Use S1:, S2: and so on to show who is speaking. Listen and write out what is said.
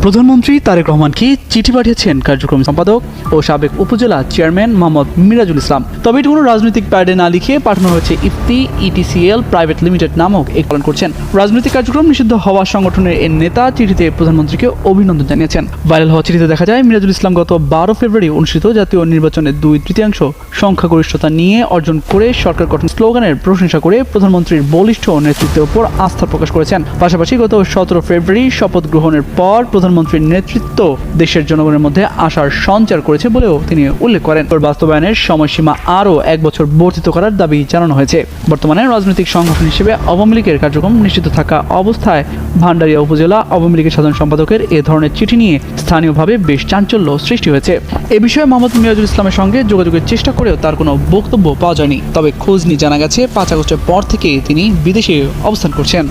S1: প্রধানমন্ত্রী তারেক রহমানকে চিঠি পাঠিয়েছেন কার্যক্রম সম্পাদক ও সাবেক উপজেলা চেয়ারম্যান মোহাম্মদ মিরাজুল ইসলাম। তবে এটি কোনো রাজনৈতিক প্যাডে না লিখে পাঠানো হয়েছে ইফতি ইটিসিএল প্রাইভেট লিমিটেড নামক এক পালন করছেন। রাজনৈতিক কার্যক্রম নিষিদ্ধ হওয়া সংগঠনের এই নেতা চিঠিতে প্রধানমন্ত্রীকে অভিনন্দন জানিয়েছেন। ভাইরাল হওয়া চিঠিতে দেখা যায় মিরাজুল ইসলাম গত 12 ফেব্রুয়ারি অনুষ্ঠিত জাতীয় নির্বাচনে 2/3 সংখ্যাগরিষ্ঠতা নিয়ে অর্জন করে সরকার গঠন স্লোগানের প্রশংসা করে প্রধানমন্ত্রীর বলিষ্ঠ নেতৃত্বের উপর আস্থা প্রকাশ করেছেন। পাশাপাশি গত 17 ফেব্রুয়ারি শপথ গ্রহণের পর প্রধানমন্ত্রীর নেতৃত্ব দেশের জনগণের মধ্যে আশার সঞ্চার করেছে বলেও তিনি উল্লেখ করেন। বাস্তবায়নের সময়সীমা আরও 1 বছর বর্ধিত করার দাবি জানানো হয়েছে। বর্তমানে রাজনৈতিক সংগঠন হিসেবে আওয়ামী লীগের কার্যক্রম নিষিদ্ধ থাকা অবস্থায় ভান্ডারিয়া উপজেলা আওয়ামী লীগের সাধারণ সম্পাদকের এ ধরনের চিঠি নিয়ে স্থানীয়ভাবে বেশ চাঞ্চল্য সৃষ্টি হয়েছে। এ বিষয়ে মোহাম্মদ মিরাজুল ইসলামের সঙ্গে যোগাযোগের চেষ্টা করেও তার কোনো বক্তব্য পাওয়া যায়নি। তবে খোঁজ নিয়ে জানা গেছে 5 আগস্টের পর থেকে তিনি বিদেশে অবস্থান করছেন।